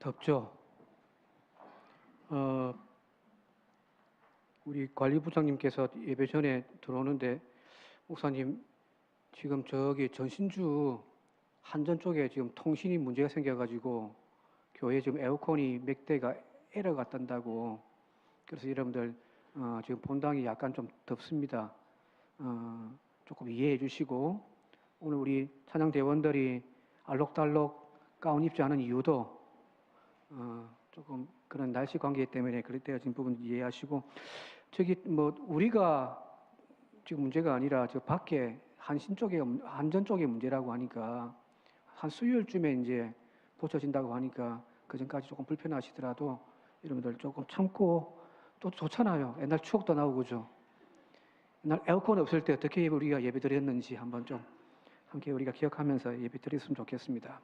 덥죠. 어, 우리 관리부장님께서 예배 전에 들어오는데, 목사님, 지금 저기 전신주 한전 쪽에 지금 통신이 문제가 생겨가지고 교회 지금 에어컨이 몇 대가 에러가 뜬다고. 그래서 여러분들 지금 본당이 약간 좀 덥습니다. 조금 이해해 주시고, 오늘 우리 찬양대원들이 알록달록 가운 입지 않은 이유도 조금 그런 날씨 관계 때문에 그랬대요. 부분 이해하시고, 저기 뭐 우리가 지금 문제가 아니라 저 밖에 한전 쪽에 문제라고 하니까 한 수요일쯤에 이제 고쳐진다고 하니까 그 전까지 조금 불편하시더라도 여러분들 조금 참고, 또 좋잖아요. 옛날 추억도 나오고 그죠. 옛날 에어컨 없을 때 어떻게 우리가 예배 드렸는지 한번 좀 함께 우리가 기억하면서 예배 드렸으면 좋겠습니다.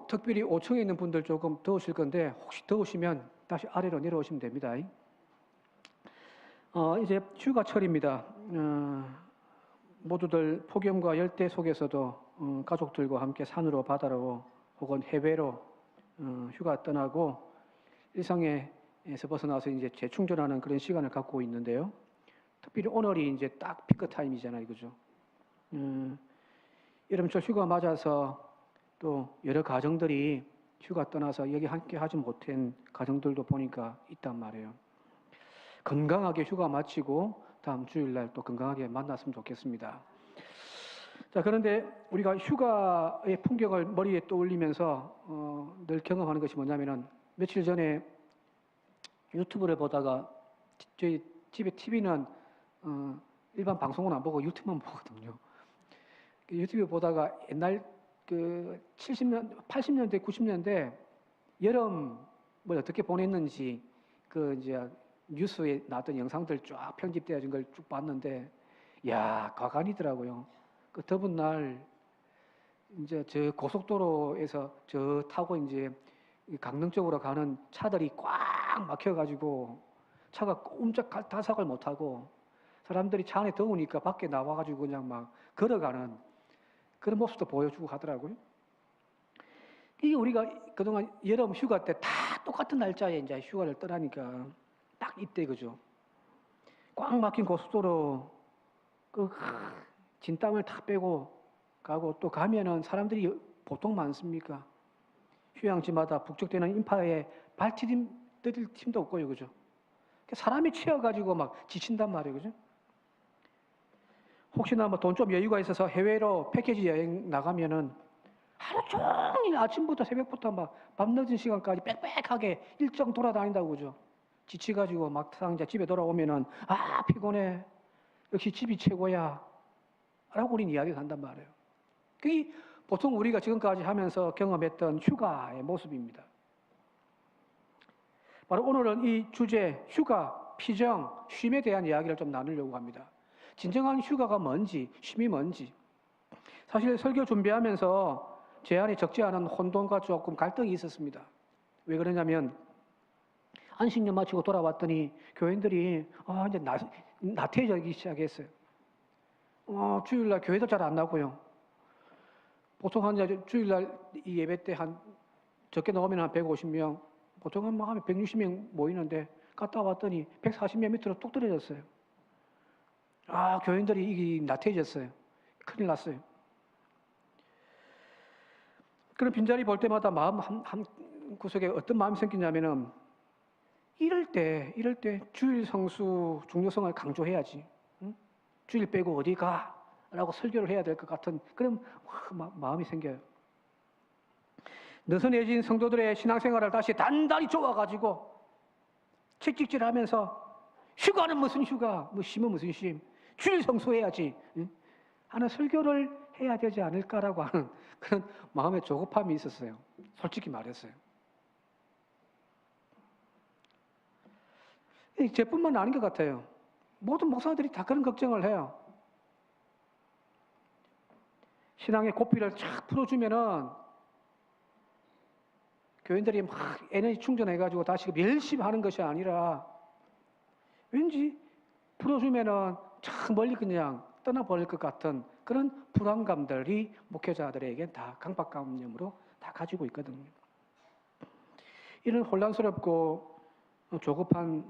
특별히 5층에 있는 분들 조금 더우실 건데, 혹시 더우시면 다시 아래로 내려오시면 됩니다. 이제 휴가철입니다. 모두들 폭염과 열대 속에서도 가족들과 함께 산으로, 바다로 혹은 해외로 휴가 떠나고 일상에서 벗어나서 이제 재충전하는 그런 시간을 갖고 있는데요. 특별히 오늘이 이제 딱 피크 타임이잖아요, 그죠? 여름철 휴가 맞아서 또 여러 가정들이 휴가 떠나서 여기 함께 하지 못한 가정들도 보니까 있단 말이에요. 건강하게 휴가 마치고 다음 주일날 또 건강하게 만났으면 좋겠습니다. 자, 그런데 우리가 휴가의 풍경을 머리에 떠올리면서 늘 경험하는 것이 뭐냐면은, 며칠 전에 유튜브를 보다가, 저희 집에 TV는 일반 방송은 안 보고 유튜브만 보거든요. 유튜브 보다가 옛날 그 80년대, 90년대 여름을 어떻게 보냈는지 그 이제 뉴스에 나왔던 영상들 쫙 편집되어진 걸 쭉 봤는데, 야, 과간이더라고요. 그 더운 날 이제 저 고속도로에서 저 타고 이제 강릉 쪽으로 가는 차들이 꽉 막혀가지고 차가 꼼짝 달싹을 못하고, 사람들이 차 안에 더우니까 밖에 나와가지고 그냥 막 걸어가는 그런 모습도 보여주고 하더라고요. 이게 우리가 그동안 여름 휴가 때 다 똑같은 날짜에 이제 휴가를 떠나니까 딱 이때, 그죠? 꽉 막힌 고속도로, 그 진땀을 다 빼고 가고, 또 가면은 사람들이 보통 많습니까? 휴양지마다 북적대는 인파에 발디딜 틈도 없고요, 그죠? 사람이 치여가지고 막 지친단 말이에요, 그죠? 혹시나 뭐 돈 좀 여유가 있어서 해외로 패키지 여행 나가면은 하루 종일 아침부터 새벽부터 막 밤늦은 시간까지 빽빽하게 일정 돌아다닌다고, 그죠? 지치가지고 막상 이제 집에 돌아오면은, 아, 피곤해. 역시 집이 최고야. 라고 우리는 이야기를 한단 말이에요. 그게 보통 우리가 지금까지 하면서 경험했던 휴가의 모습입니다. 바로 오늘은 이 주제, 휴가, 피정, 쉼에 대한 이야기를 좀 나누려고 합니다. 진정한 휴가가 뭔지, 쉼이 뭔지. 사실 설교 준비하면서 제 안에 적지 않은 혼돈과 조금 갈등이 있었습니다. 왜 그러냐면, 안식년 마치고 돌아왔더니 교인들이 이제 나태해지기 시작했어요. 주일날 교회도 잘 안 나고요. 보통 한 주일날 이 예배 때 한 적게 나오면 한 150명, 보통은 한 160명 모이는데 갔다 왔더니 140명 밑으로 뚝 떨어졌어요. 교인들이 이게 나태해졌어요. 큰일 났어요. 그런 빈자리 볼 때마다 마음 한 구석에 어떤 마음이 생기냐면은, 이럴 때 주일 성수 중요성을 강조해야지. 응? 주일 빼고 어디 가? 라고 설교를 해야 될 것 같은 그런 마음이 생겨요. 느슨해진 성도들의 신앙생활을 다시 단단히 쪼아가지고 채찍질하면서, 휴가는 무슨 휴가, 뭐 쉼은 무슨 쉼, 주일 성수해야지 하는 설교를 해야 되지 않을까라고 하는 그런 마음의 조급함이 있었어요. 솔직히 말했어요. 저뿐만 아닌 것 같아요. 모든 목사들이 다 그런 걱정을 해요. 신앙의 고삐를 쫙 풀어주면은 교인들이 막 에너지 충전해가지고 다시 열심히 하는 것이 아니라, 왠지 풀어주면은 참 멀리 그냥 떠나버릴 것 같은 그런 불안감들이 목회자들에게 다 강박감염으로 다 가지고 있거든요. 이런 혼란스럽고 조급한,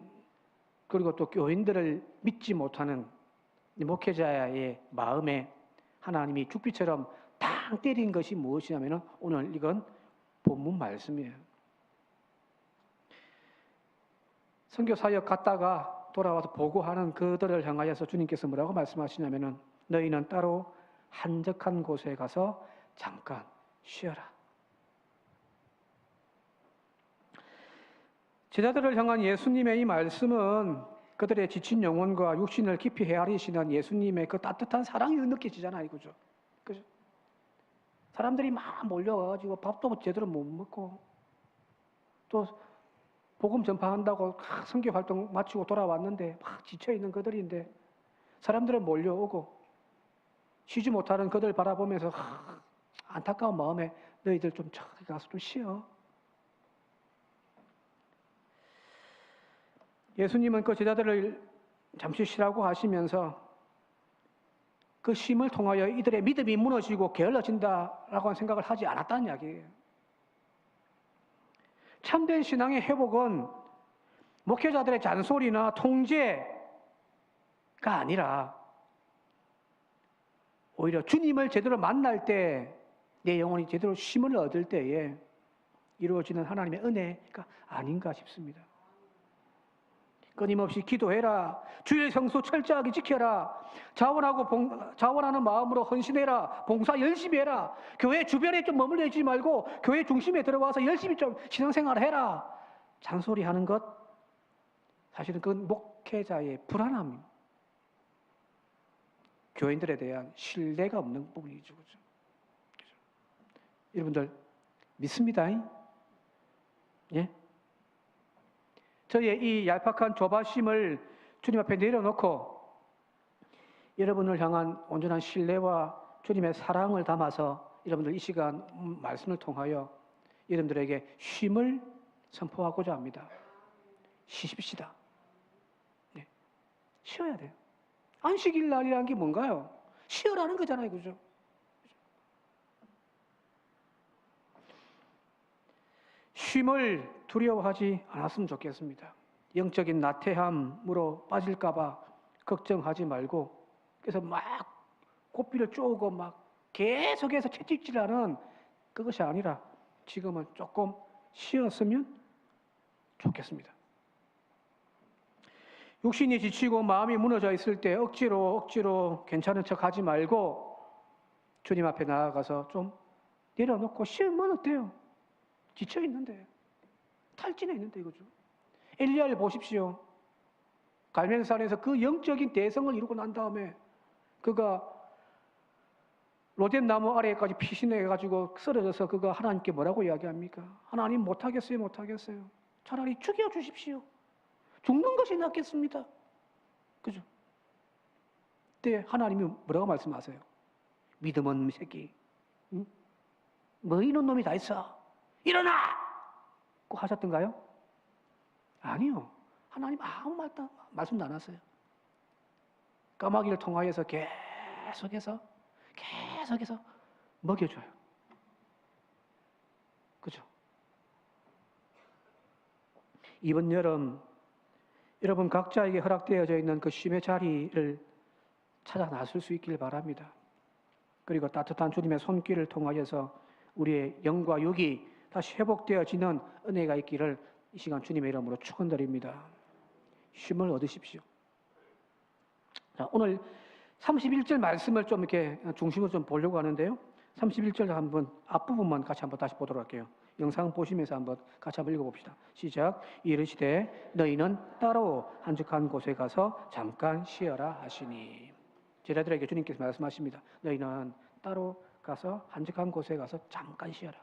그리고 또 교인들을 믿지 못하는 목회자의 마음에 하나님이 죽비처럼 탕 때린 것이 무엇이냐면 오늘 이건 본문 말씀이에요. 선교사역 갔다가 돌아와서 보고하는 그들을 향하여서 주님께서 뭐라고 말씀하시냐면 너희는 따로 한적한 곳에 가서 잠깐 쉬어라. 제자들을 향한 예수님의 이 말씀은 그들의 지친 영혼과 육신을 깊이 헤아리시는 예수님의 그 따뜻한 사랑이 느껴지잖아요. 그죠? 그죠? 사람들이 막 몰려와가지고 밥도 제대로 못 먹고 또 복음 전파한다고 선교 활동 마치고 돌아왔는데 막 지쳐있는 그들인데 사람들은 몰려오고 쉬지 못하는 그들 바라보면서 안타까운 마음에 너희들 좀 저기 가서 좀 쉬어. 예수님은 그 제자들을 잠시 쉬라고 하시면서 그 쉼을 통하여 이들의 믿음이 무너지고 게을러진다라고 생각을 하지 않았다는 이야기예요. 참된 신앙의 회복은 목회자들의 잔소리나 통제가 아니라 오히려 주님을 제대로 만날 때 내 영혼이 제대로 쉼을 얻을 때에 이루어지는 하나님의 은혜가 아닌가 싶습니다. 끊임없이 기도해라. 주의 성수 철저하게 지켜라. 자원하는 마음으로 헌신해라. 봉사 열심히 해라. 교회 주변에 좀 머물러 있지 말고 교회 중심에 들어와서 열심히 좀 신앙생활을 해라. 잔소리하는 것, 사실은 그건 목회자의 불안함, 교인들에 대한 신뢰가 없는 부분이죠. 그렇죠? 여러분들 믿습니다. 예? 저의 이 얄팍한 조바심을 주님 앞에 내려놓고 여러분을 향한 온전한 신뢰와 주님의 사랑을 담아서 여러분들 이 시간 말씀을 통하여 여러분들에게 쉼을 선포하고자 합니다. 쉬십시다. 네. 쉬어야 돼요. 안식일 날이라는 게 뭔가요? 쉬어라는 거잖아요. 그죠? 쉼을 두려워하지 않았으면 좋겠습니다. 영적인 나태함으로 빠질까봐 걱정하지 말고, 그래서 막 고삐를 쪼고 막 계속해서 채찍질하는 그것이 아니라 지금은 조금 쉬었으면 좋겠습니다. 육신이 지치고 마음이 무너져 있을 때 억지로 괜찮은 척 하지 말고 주님 앞에 나아가서 좀 내려놓고 쉬면 어때요? 지쳐 있는데, 탈진해 있는데, 이거죠. 엘리야를 보십시오. 갈멜산에서 그 영적인 대성을 이루고 난 다음에 그가 로뎀 나무 아래까지 피신해가지고 쓰러져서 그가 하나님께 뭐라고 이야기합니까? 하나님 못하겠어요. 차라리 죽여주십시오. 죽는 것이 낫겠습니다. 그죠? 그때 하나님이 뭐라고 말씀하세요? 믿음 없는 새끼. 응? 뭐 이런 놈이 다 있어. 일어나! 꼭 하셨던가요? 아니요. 하나님 아무 말씀도 안 하세요. 까마귀를 통하여서 계속해서 먹여줘요. 그죠? 이번 여름 여러분 각자에게 허락되어져 있는 그 쉼의 자리를 찾아 나설 수 있길 바랍니다. 그리고 따뜻한 주님의 손길을 통하여서 우리의 영과 육이 다시 회복되어지는 은혜가 있기를 이 시간 주님의 이름으로 축원드립니다. 쉼을 얻으십시오. 자, 오늘 31절 말씀을 좀 이렇게 중심으로 좀 보려고 하는데요. 31절 한번 앞부분만 같이 한번 다시 보도록 할게요. 영상 보시면서 한번 같이 한번 읽어봅시다. 시작. 이르시되 너희는 따로 한적한 곳에 가서 잠깐 쉬어라 하시니. 제자들에게 주님께서 말씀하십니다. 너희는 따로 가서 한적한 곳에 가서 잠깐 쉬어라.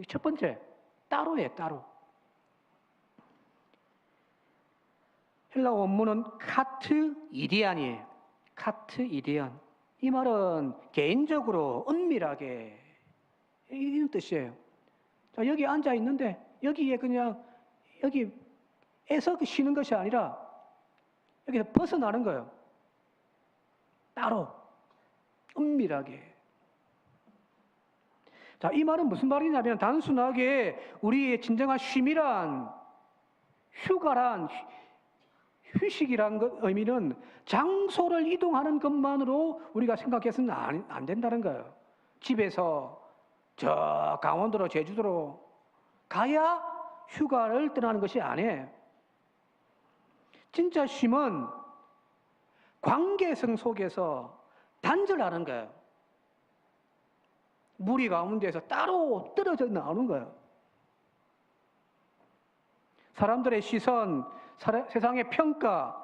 첫 번째, 따로예요. 따로. 헬라 원문은 카트 이디안이에요. 카트 이디안. 이 말은 개인적으로 은밀하게 이런 뜻이에요. 자, 여기 앉아 있는데 여기에 그냥 여기에서 쉬는 것이 아니라 여기서 벗어나는 거예요. 따로 은밀하게. 자, 이 말은 무슨 말이냐면 단순하게 우리의 진정한 쉼이란, 휴가란, 휴식이란 의미는 장소를 이동하는 것만으로 우리가 생각해서는 안 된다는 거예요. 집에서 저 강원도로 제주도로 가야 휴가를 떠나는 것이 아니에요. 진짜 쉼은 관계성 속에서 단절하는 거예요. 무리 가운데서 따로 떨어져 나오는 거예요. 사람들의 시선, 세상의 평가,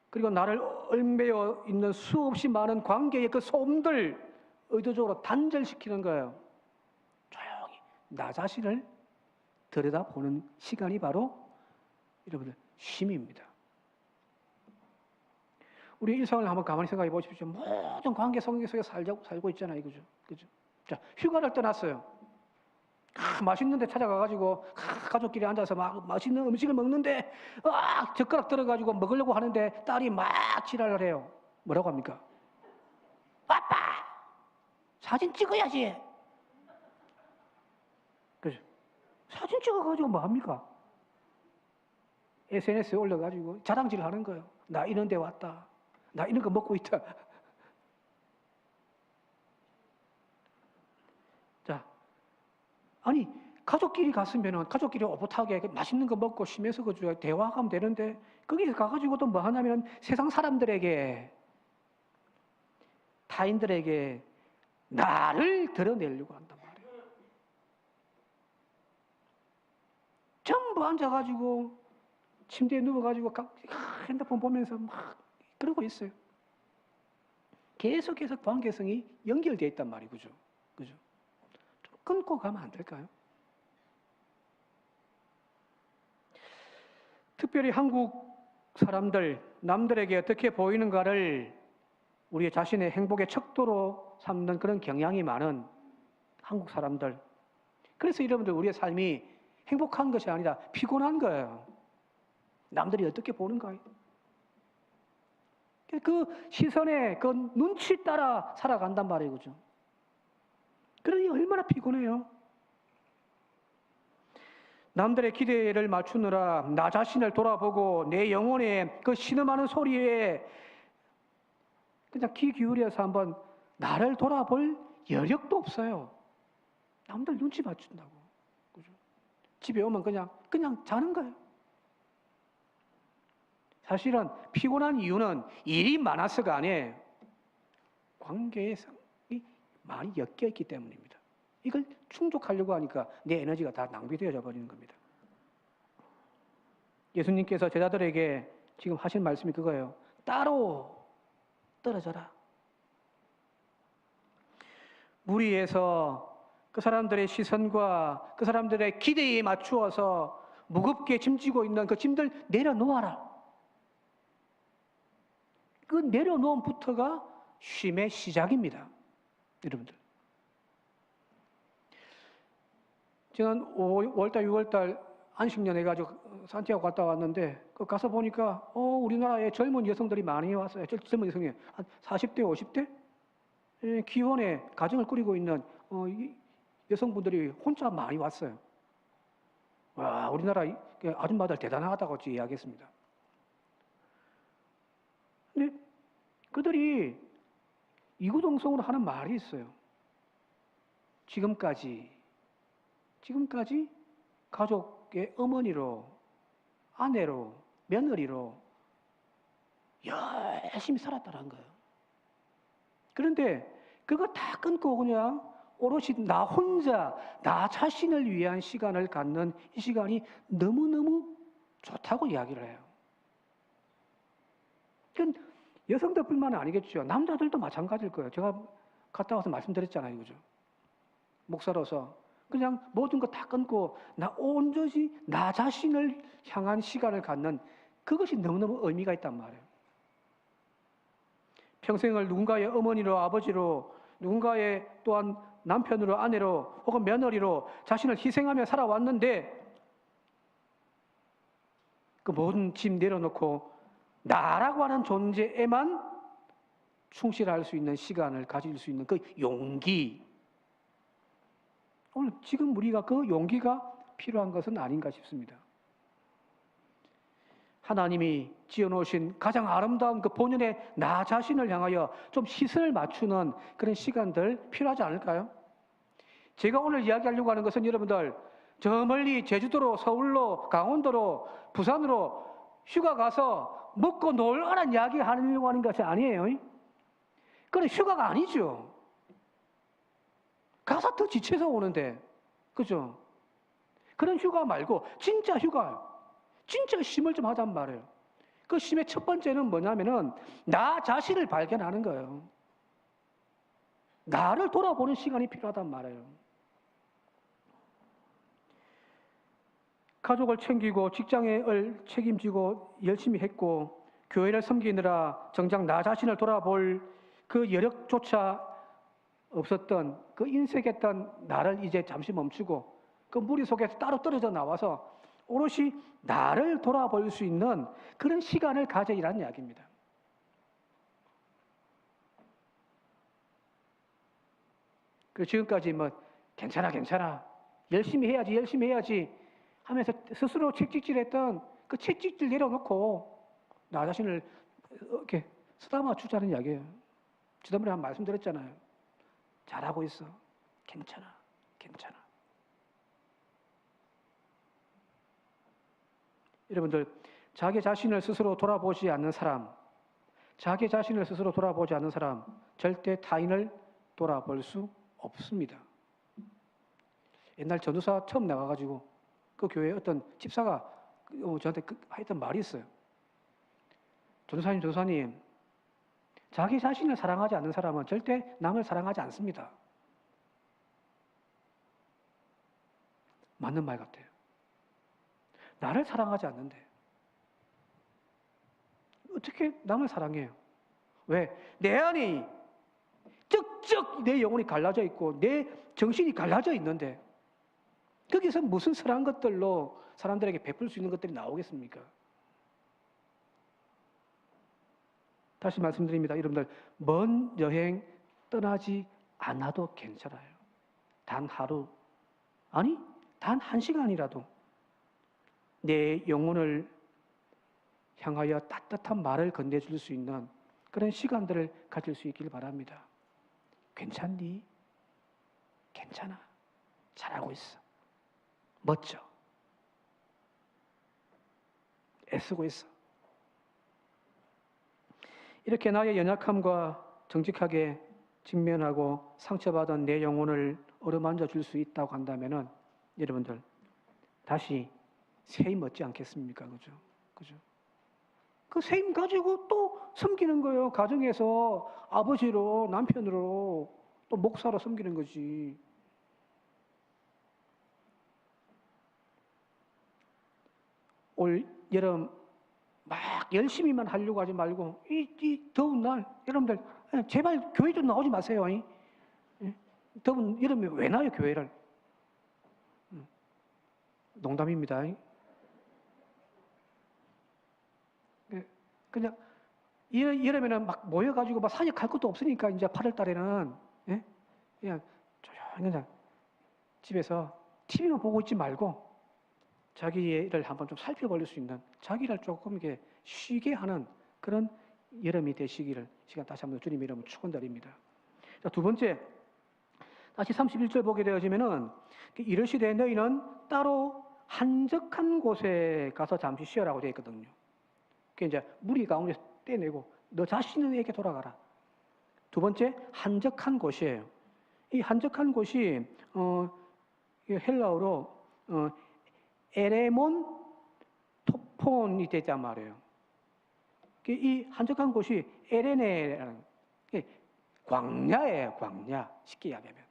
그리고 나를 얽매여 있는 수없이 많은 관계의 그 소음들 의도적으로 단절시키는 거예요. 조용히 나 자신을 들여다보는 시간이 바로 여러분들 쉼입니다. 우리 일상을 한번 가만히 생각해 보십시오. 모든 관계 속에 살고 있잖아요. 그죠? 자, 휴가를 떠났어요. 맛있는 데 찾아가가지고 가족끼리 앉아서 막 맛있는 음식을 먹는데 젓가락 들어가지고 먹으려고 하는데 딸이 막 지랄을 해요. 뭐라고 합니까? 아빠! 사진 찍어야지. 그죠? 사진 찍어가지고 뭐 합니까? SNS에 올려가지고 자랑질 하는 거예요. 나 이런 데 왔다. 나 이런 거 먹고 있다. 자, 아니 가족끼리 갔으면은 가족끼리 오붓하게 맛있는 거 먹고 쉬면서 그 대화하면 되는데 거기 가가지고 또 뭐 하냐면 세상 사람들에게, 타인들에게 나를 드러내려고 한단 말이에요. 전부 앉아가지고 침대에 누워가지고 핸드폰 보면서 막 그러고 있어요. 계속해서 관계성이 연결되어 있단 말이에요. 그죠? 좀 끊고 가면 안 될까요? 특별히 한국 사람들, 남들에게 어떻게 보이는가를 우리 자신의 행복의 척도로 삼는 그런 경향이 많은 한국 사람들. 그래서 여러분들 우리의 삶이 행복한 것이 아니라 피곤한 거예요. 남들이 어떻게 보는가. 그 시선에 그 눈치 따라 살아간단 말이에요. 그죠? 그러니 얼마나 피곤해요. 남들의 기대를 맞추느라 나 자신을 돌아보고 내 영혼의 그 신음하는 소리에 그냥 귀 기울여서 한번 나를 돌아볼 여력도 없어요. 남들 눈치 맞춘다고. 그죠? 집에 오면 그냥 자는 거예요. 사실은 피곤한 이유는 일이 많아서가 아니에요. 관계성이 많이 엮여 있기 때문입니다. 이걸 충족하려고 하니까 내 에너지가 다 낭비되어져 버리는 겁니다. 예수님께서 제자들에게 지금 하신 말씀이 그거예요. 따로 떨어져라. 무리에서 그 사람들의 시선과 그 사람들의 기대에 맞추어서 무겁게 짐지고 있는 그 짐들 내려놓아라. 그 내려놓음부터가 쉼의 시작입니다. 여러분들. 지난 5월달, 6월달 안식년 해가지고 산티아고 갔다 왔는데 그 가서 보니까 우리나라에 젊은 여성들이 많이 왔어요. 젊은 여성이 한 40대, 50대 기혼에 가정을 꾸리고 있는 여성분들이 혼자 많이 왔어요. 와, 우리나라 아줌마들 대단하다고 이야기했습니다. 근데 그들이 이구동성으로 하는 말이 있어요. 지금까지 가족의 어머니로, 아내로, 며느리로 열심히 살았다는 거예요. 그런데 그거 다 끊고 그냥 오롯이 나 혼자, 나 자신을 위한 시간을 갖는 이 시간이 너무너무 좋다고 이야기를 해요. 그건 여성들뿐만 아니겠죠. 남자들도 마찬가지일 거예요. 제가 갔다 와서 말씀드렸잖아요. 그죠? 목사로서 그냥 모든 거 다 끊고 온전히 나 자신을 향한 시간을 갖는 그것이 너무너무 의미가 있단 말이에요. 평생을 누군가의 어머니로, 아버지로, 누군가의 또한 남편으로, 아내로, 혹은 며느리로 자신을 희생하며 살아왔는데 그 모든 짐 내려놓고 나라고 하는 존재에만 충실할 수 있는 시간을 가질 수 있는 그 용기, 오늘 지금 우리가 그 용기가 필요한 것은 아닌가 싶습니다. 하나님이 지어놓으신 가장 아름다운 그 본연의 나 자신을 향하여 좀 시선을 맞추는 그런 시간들 필요하지 않을까요? 제가 오늘 이야기하려고 하는 것은 여러분들 저 멀리 제주도로, 서울로, 강원도로, 부산으로 휴가 가서 먹고 놀라는 이야기 하려고 하는 것이 아니에요. 그건 휴가가 아니죠. 가서 더 지쳐서 오는데, 그죠? 그런 휴가 말고 진짜 휴가, 진짜 쉼을 좀 하단 말이에요. 그 쉼의 첫 번째는 뭐냐면은 나 자신을 발견하는 거예요. 나를 돌아보는 시간이 필요하단 말이에요. 가족을 챙기고 직장을 책임지고 열심히 했고 교회를 섬기느라 정작 나 자신을 돌아볼 그 여력조차 없었던 그 인색했던 나를 이제 잠시 멈추고 그 무리 속에서 따로 떨어져 나와서 오롯이 나를 돌아볼 수 있는 그런 시간을 가져이라는 이야기입니다. 그 지금까지 뭐 괜찮아 열심히 해야지 하면서 스스로 채찍질했던 그 채찍질 내려놓고 나 자신을 이렇게 쓰다마 주자는 이야기예요. 지난번에 한 말씀드렸잖아요. 잘하고 있어. 괜찮아. 여러분들 자기 자신을 스스로 돌아보지 않는 사람, 절대 타인을 돌아볼 수 없습니다. 옛날 전도사 처음 나가가지고 그 교회에 어떤 집사가 저한테 했던 말이 있어요. 전도사님, 자기 자신을 사랑하지 않는 사람은 절대 남을 사랑하지 않습니다. 맞는 말 같아요. 나를 사랑하지 않는데 어떻게 남을 사랑해요? 왜? 내 안이 쩍쩍 내 영혼이 갈라져 있고 내 정신이 갈라져 있는데 거기서 무슨 선한 것들로 사람들에게 베풀 수 있는 것들이 나오겠습니까? 다시 말씀드립니다. 여러분들 먼 여행 떠나지 않아도 괜찮아요. 단 하루, 아니 단 1시간이라도 내 영혼을 향하여 따뜻한 말을 건네줄 수 있는 그런 시간들을 가질 수 있길 바랍니다. 괜찮니? 괜찮아. 잘하고 있어. 멋져. 애쓰고 있어. 이렇게 나의 연약함과 정직하게 직면하고 상처받은 내 영혼을 어루만져 줄 수 있다고 한다면은 여러분들 다시 새 힘 얻지 않겠습니까? 그죠? 그 새 힘 가지고 또 섬기는 거예요. 가정에서 아버지로, 남편으로, 또 목사로 섬기는 거지. 올 여름 막 열심히만 하려고 하지 말고 이 더운 날 여러분들 제발 교회 좀 나오지 마세요. 더운 여름에 왜 나요 교회를? 농담입니다. 그냥 여름에는 막 모여가지고 막 사역할 것도 없으니까 이제 8월 달에는 그냥 조용히 그냥 집에서 TV만 보고 있지 말고 자기를 한번 좀 살펴볼 수 있는 자기를 조금 이렇게 쉬게 하는 그런 여름이 되시기를 시간 다시 한번 주님 이름으로 축원드립니다. 자, 두 번째 다시 31절 보게 되어지면은 이르시되 너희는 따로 한적한 곳에 가서 잠시 쉬어라고 되어 있거든요. 그 이제 무리 가운데 떼내고 너 자신에게 돌아가라. 두 번째 한적한 곳이에요. 이 한적한 곳이 헬라어로 에레몬 토폰이 되자 말이에요. 이 한적한 곳이 에레네라는 광야예요. 광야. 쉽게 이야기하면.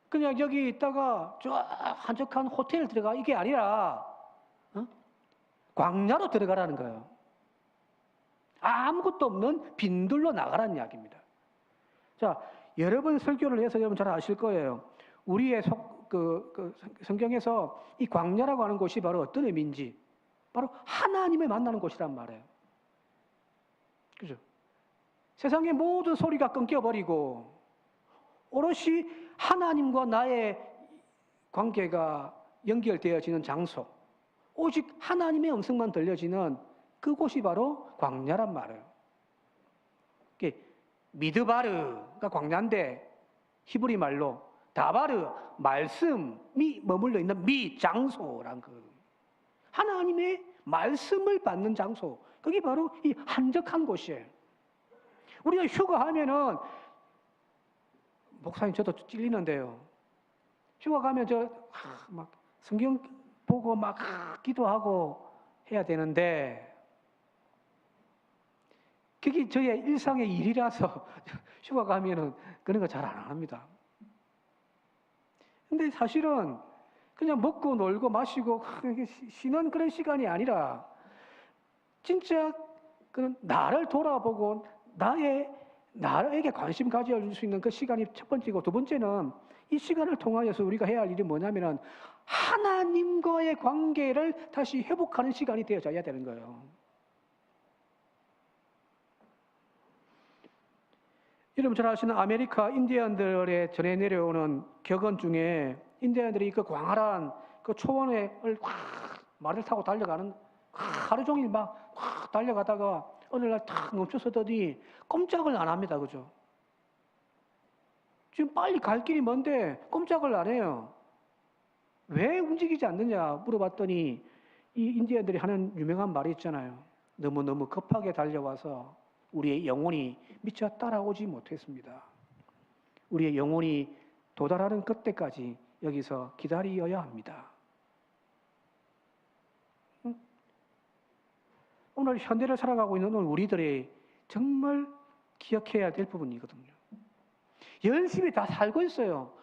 그냥 여기 있다가 저 한적한 호텔 들어가 이게 아니라 광야로 들어가라는 거예요. 아무것도 없는 빈들로 나가라는 이야기입니다. 자, 여러 번 설교를 해서 여러분 잘 아실 거예요. 우리의 성경에서 이 광야라고 하는 곳이 바로 어떤 의미인지 바로 하나님을 만나는 곳이란 말이에요. 그죠? 세상의 모든 소리가 끊겨버리고 오롯이 하나님과 나의 관계가 연결되어지는 장소, 오직 하나님의 음성만 들려지는 그곳이 바로 광야란 말이에요. 미드바르가 광야인데 히브리 말로 다바르, 말씀이 머물러 있는 장소란 거. 하나님의 말씀을 받는 장소. 그게 바로 이 한적한 곳이에요. 우리가 휴가하면은, 목사님 저도 찔리는데요. 휴가 가면 막 성경 보고 막 기도하고 해야 되는데, 그게 저의 일상의 일이라서 휴가 가면은 그런 거 잘 안 합니다. 근데 사실은 그냥 먹고 놀고 마시고 쉬는 그런 시간이 아니라 진짜 그런 나를 돌아보고 나에게 관심 가져줄 수 있는 그 시간이 첫 번째고, 두 번째는 이 시간을 통하여서 우리가 해야 할 일이 뭐냐면은 하나님과의 관계를 다시 회복하는 시간이 되어져야 되는 거예요. 여러분 잘 아시는 아메리카 인디언들의 전해 내려오는 격언 중에 인디언들이 그 광활한 그 초원을 말을 타고 달려가는 하루 종일 막 달려가다가 어느 날 탁 멈춰서더니 꼼짝을 안 합니다. 그죠? 지금 빨리 갈 길이 먼데 꼼짝을 안 해요. 왜 움직이지 않느냐 물어봤더니 이 인디언들이 하는 유명한 말이 있잖아요. 너무너무 급하게 달려와서 우리의 영혼이 미처 따라오지 못했습니다. 우리의 영혼이 도달하는 그때까지 여기서 기다려야 합니다. 오늘 현대를 살아가고 있는 오늘 우리들이 정말 기억해야 될 부분이거든요. 열심히 다 살고 있어요.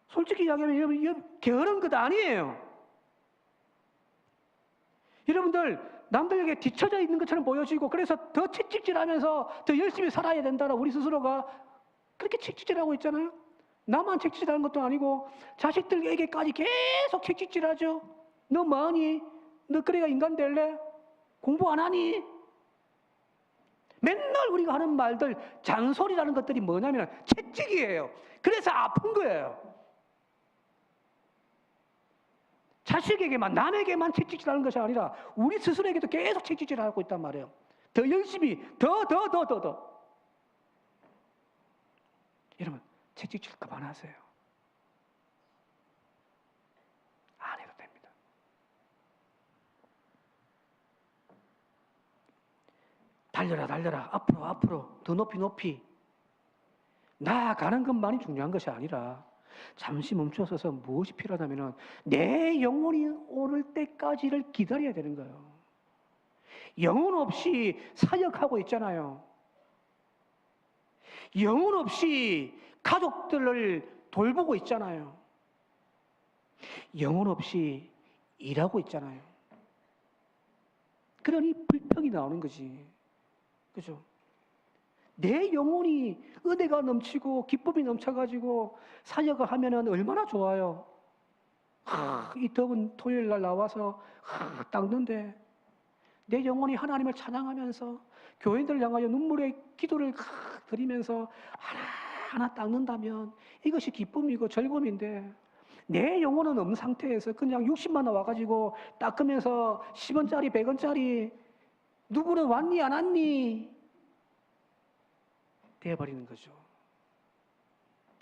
솔직히 이야기하면 여러분 게으른 것 아니에요. 여러분들 남들에게 뒤처져 있는 것처럼 보여지고, 그래서 더 채찍질하면서 더 열심히 살아야 된다라 우리 스스로가 그렇게 채찍질하고 있잖아요. 나만 채찍질하는 것도 아니고 자식들에게까지 계속 채찍질하죠. 너 뭐하니? 너 그래야 인간 될래? 공부 안 하니? 맨날 우리가 하는 말들, 잔소리라는 것들이 뭐냐면 채찍이에요. 그래서 아픈 거예요. 자식에게만, 남에게만 채찍질하는 것이 아니라 우리 스스로에게도 계속 채찍질하고 있단 말이에요. 더 열심히, 더. 여러분, 채찍질 그만하세요. 안 해도 됩니다. 달려라. 앞으로. 더 높이. 나아가는 것만이 중요한 것이 아니라 잠시 멈춰서서 무엇이 필요하다면 내 영혼이 오를 때까지를 기다려야 되는 거예요. 영혼 없이 사역하고 있잖아요. 영혼 없이 가족들을 돌보고 있잖아요. 영혼 없이 일하고 있잖아요. 그러니 불평이 나오는 거지. 그죠? 내 영혼이 은혜가 넘치고 기쁨이 넘쳐가지고 사역을 하면은 얼마나 좋아요. 이 더운 토요일 날 나와서 닦는데 내 영혼이 하나님을 찬양하면서 교인들을 향하여 눈물의 기도를 드리면서 하나하나 닦는다면 이것이 기쁨이고 즐거움인데, 내 영혼은 없는 상태에서 그냥 60만 원 와가지고 닦으면서 10원짜리 100원짜리 누구는 왔니 안 왔니 되어버리는 거죠.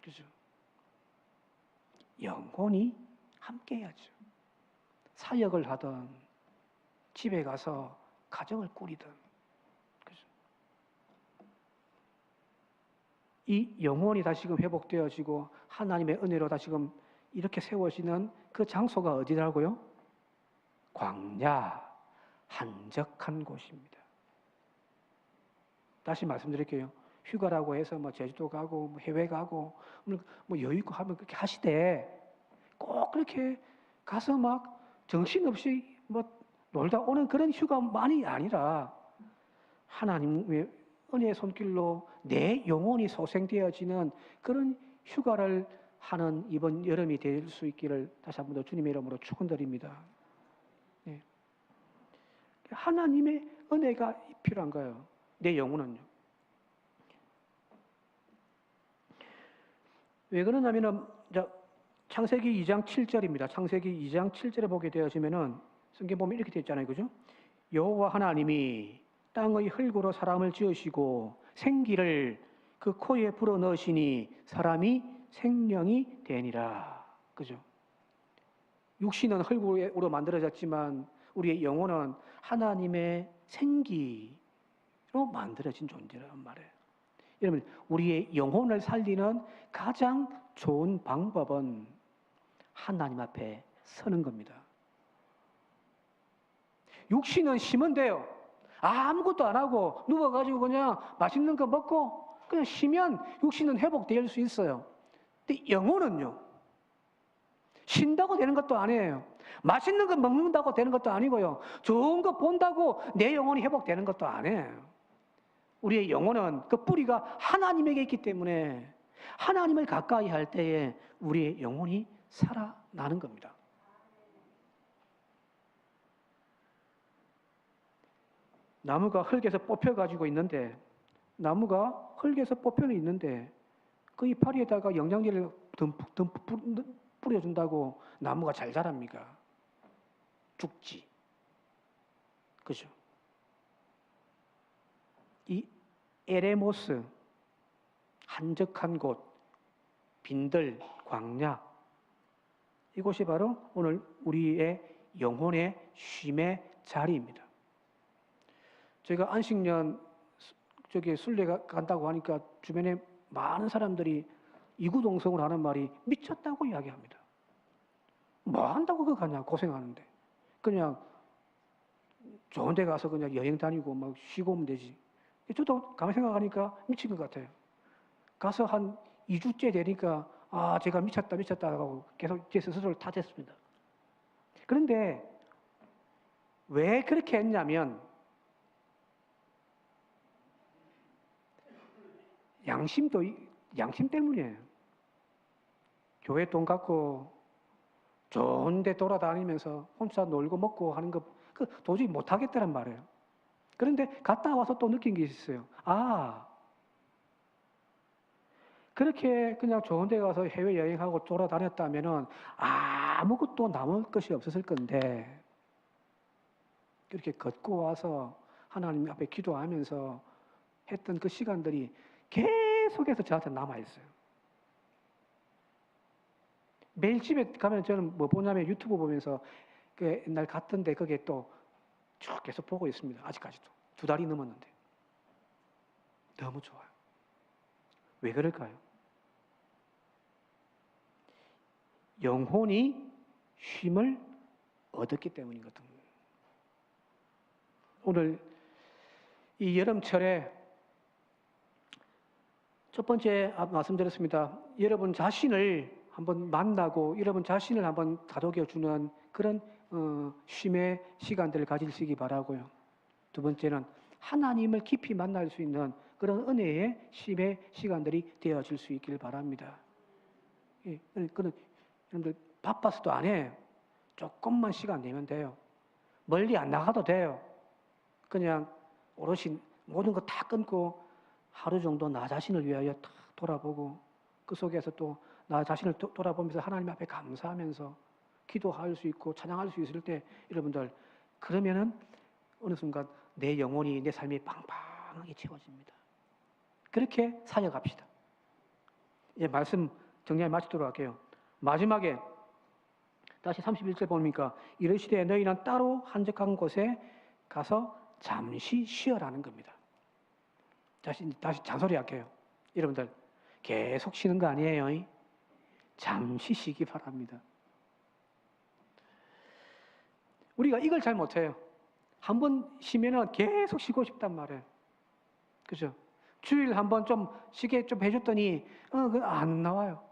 그죠? 영혼이 함께 해야죠. 사역을 하든 집에 가서 가정을 꾸리든. 그죠? 이 영혼이 다시금 회복되어지고 하나님의 은혜로 다시금 이렇게 세워지는 그 장소가 어디라고요? 광야, 한적한 곳입니다. 다시 말씀드릴게요. 휴가라고 해서 뭐 제주도 가고 뭐 해외 가고 뭐 여유 있고 하면 그렇게 하시되, 꼭 그렇게 가서 막 정신없이 뭐 놀다 오는 그런 휴가만이 아니라 하나님의 은혜의 손길로 내 영혼이 소생되어지는 그런 휴가를 하는 이번 여름이 될 수 있기를 다시 한 번 더 주님의 이름으로 축원드립니다. 네. 하나님의 은혜가 필요한 거예요. 내 영혼은요. 왜 그러냐면은 창세기 2장 7절입니다. 창세기 2장 7절에 보게 되어지면은 성경 보면 이렇게 되어 있잖아요. 그죠? 여호와 하나님이 땅의 흙으로 사람을 지으시고 생기를 그 코에 불어 넣으시니 사람이 생명이 되니라. 그죠? 육신은 흙으로 만들어졌지만 우리의 영혼은 하나님의 생기로 만들어진 존재란 말이에요. 여러분, 우리의 영혼을 살리는 가장 좋은 방법은 하나님 앞에 서는 겁니다. 육신은 쉬면 돼요. 아무것도 안 하고 누워가지고 그냥 맛있는 거 먹고 그냥 쉬면 육신은 회복될 수 있어요. 근데 영혼은요, 쉰다고 되는 것도 아니에요. 맛있는 거 먹는다고 되는 것도 아니고요. 좋은 거 본다고 내 영혼이 회복되는 것도 아니에요. 우리의 영혼은 그 뿌리가 하나님에게 있기 때문에 하나님을 가까이 할 때에 우리의 영혼이 살아나는 겁니다. 나무가 흙에서 뽑혀가지고 있는데, 나무가 흙에서 뽑혀는 있는데, 그 이파리에다가 영양제를 듬뿍 뿌려준다고 나무가 잘 자랍니까? 죽지. 그죠? 이 에레모스, 한적한 곳, 빈들, 광야, 이곳이 바로 오늘 우리의 영혼의 쉼의 자리입니다. 제가 안식년 순례 간다고 하니까 주변에 많은 사람들이 이구동성을 하는 말이 미쳤다고 이야기합니다. 뭐 한다고 그거 가냐, 고생하는데. 그냥 좋은 데 가서 그냥 여행 다니고 막 쉬고 오면 되지. 저도 가만히 생각하니까 미친 것 같아요. 가서 한 2주째 되니까 제가 미쳤다 하고 계속 제 스스로를 탓했습니다. 그런데 왜 그렇게 했냐면 양심 때문이에요. 교회 돈 갖고 좋은 데 돌아다니면서 혼자 놀고 먹고 하는 거 도저히 못 하겠다는 말이에요. 그런데 갔다 와서 또 느낀 게 있어요. 그렇게 그냥 좋은 데 가서 해외여행하고 돌아다녔다면은 아무것도 남을 것이 없었을 건데, 그렇게 걷고 와서 하나님 앞에 기도하면서 했던 그 시간들이 계속해서 저한테 남아있어요. 매일 집에 가면 저는 뭐 보냐면 유튜브 보면서 그 옛날 갔던데 거기에 또 쭉 계속 보고 있습니다. 아직까지도. 2달이 넘었는데. 너무 좋아요. 왜 그럴까요? 영혼이 쉼을 얻었기 때문이거든요. 오늘 이 여름철에 첫 번째 말씀드렸습니다. 여러분 자신을 한번 만나고 여러분 자신을 한번 다독여주는 그런 쉼의 시간들을 가지시기 바라고요. 두 번째는 하나님을 깊이 만날 수 있는 그런 은혜의 쉼의 시간들이 되어질 수 있길 바랍니다. 예, 그는 여러분들 바빠서도 안 해요. 조금만 시간 내면 돼요. 멀리 안 나가도 돼요. 그냥 오롯이 모든 거 다 끊고 하루 정도 나 자신을 위하여 딱 돌아보고 그 속에서 또 나 자신을 돌아보면서 하나님 앞에 감사하면서 기도할 수 있고 찬양할 수 있을 때 여러분들 그러면은 어느 순간 내 영혼이 내 삶이 빵빵하게 채워집니다. 그렇게 살아갑시다. 이제 말씀 정리해 마치도록 할게요. 마지막에 다시 31절 보니까 이르시되 너희는 따로 한적한 곳에 가서 잠시 쉬어라는 겁니다. 다시 잔소리 할게요. 여러분들 계속 쉬는 거 아니에요. 잠시 쉬기 바랍니다. 우리가 이걸 잘 못해요. 한번 쉬면은 계속 쉬고 싶단 말이에요. 그죠? 주일 한번 좀 쉬게 좀 해줬더니 안 나와요.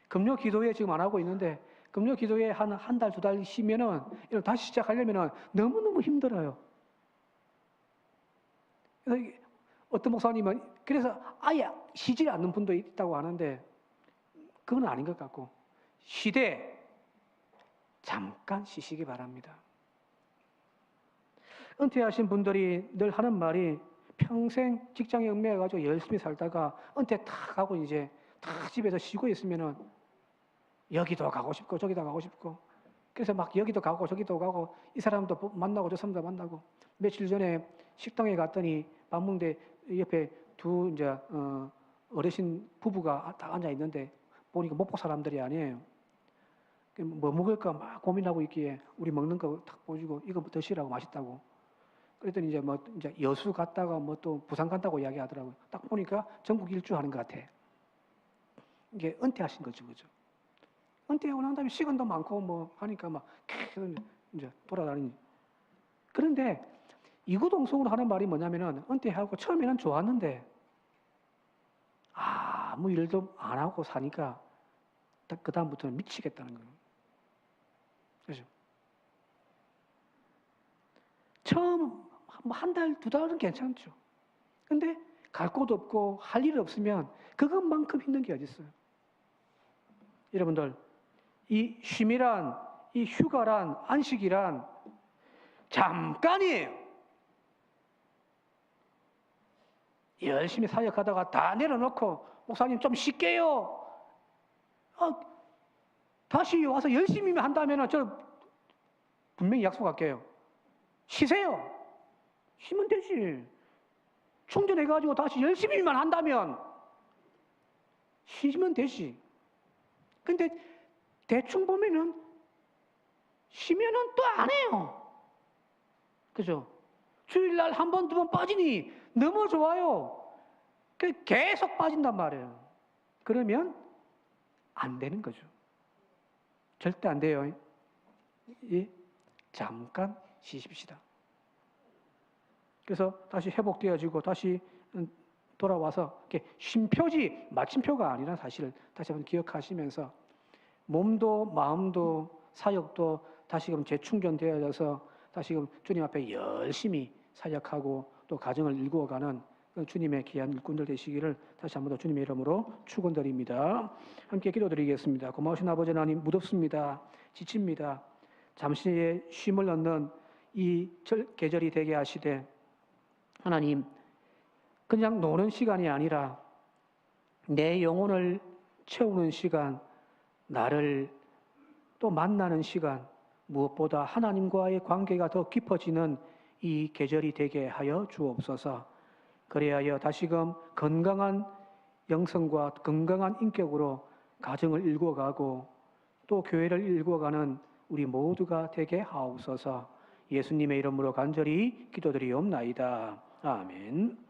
금요 기도회 지금 안 하고 있는데 금요 기도회 한 달, 2달 쉬면은 다시 시작하려면은 너무너무 힘들어요. 그래서 어떤 목사님은 그래서 아예 쉬지 않는 분도 있다고 하는데 그건 아닌 것 같고 쉬되 잠깐 쉬시기 바랍니다. 은퇴하신 분들이 늘 하는 말이 평생 직장에 얽매여가지고 열심히 살다가 은퇴 탁 하고 이제 다 집에서 쉬고 있으면은 여기도 가고 싶고 저기도 가고 싶고 그래서 막 여기도 가고 저기도 가고 이 사람도 만나고 저 사람도 만나고 며칠 전에 식당에 갔더니 밥 먹는데 옆에 두 이제 어르신 부부가 다 앉아 있는데 보니까 목포 사람들이 아니에요. 뭐 먹을까 막 고민하고 있기에 우리 먹는 거 탁 보여주고 이거 드시라고 맛있다고. 그랬더니 이제 뭐 이제 여수 갔다가 뭐 또 부산 간다고 이야기하더라고요. 딱 보니까 전국 일주 하는 것 같아. 이게 은퇴하신 거죠, 그죠? 은퇴하고 난 다음에 시간도 많고 뭐 하니까 막 계속 이제 돌아다니니. 그런데 이구동성으로 하는 말이 뭐냐면은 은퇴하고 처음에는 좋았는데 아무 일도 안 하고 사니까 그 다음부터는 미치겠다는 거예요. 그죠? 처음 한 달, 두 달은 괜찮죠. 근데 갈 곳 없고 할 일 없으면 그것만큼 힘든 게 어디 있어요? 여러분들 이 쉼이란 이 휴가란 안식이란 잠깐이에요. 열심히 사역하다가 다 내려놓고 목사님 좀 쉴게요. 다시 와서 열심히 한다면 저 분명히 약속할게요. 쉬세요. 쉬면 되지. 충전해가지고 다시 열심히만 한다면 쉬면 되지. 근데 대충 보면은 쉬면은 또 안 해요. 그죠? 주일날 한 번, 두 번 빠지니 너무 좋아요. 계속 빠진단 말이에요. 그러면 안 되는 거죠. 절대 안 돼요. 잠깐 쉬십시다. 그래서 다시 회복되어지고 다시 돌아와서 이렇게 쉼표지 마침표가 아니라 사실을 다시 한번 기억하시면서 몸도 마음도 사역도 다시금 재충전되어져서 다시금 주님 앞에 열심히 사역하고 또 가정을 일구어가는 주님의 귀한 일꾼들 되시기를 다시 한번 더 주님의 이름으로 축원드립니다. 함께 기도드리겠습니다. 고마우신 아버지 하나님, 무덥습니다. 지칩니다. 잠시의 쉼을 얻는 이 계절이 되게 하시되 하나님, 그냥 노는 시간이 아니라 내 영혼을 채우는 시간, 나를 또 만나는 시간, 무엇보다 하나님과의 관계가 더 깊어지는 이 계절이 되게 하여 주옵소서. 그래야 다시금 건강한 영성과 건강한 인격으로 가정을 일구어가고 또 교회를 일구어가는 우리 모두가 되게 하옵소서. 예수님의 이름으로 간절히 기도드리옵나이다. 아멘.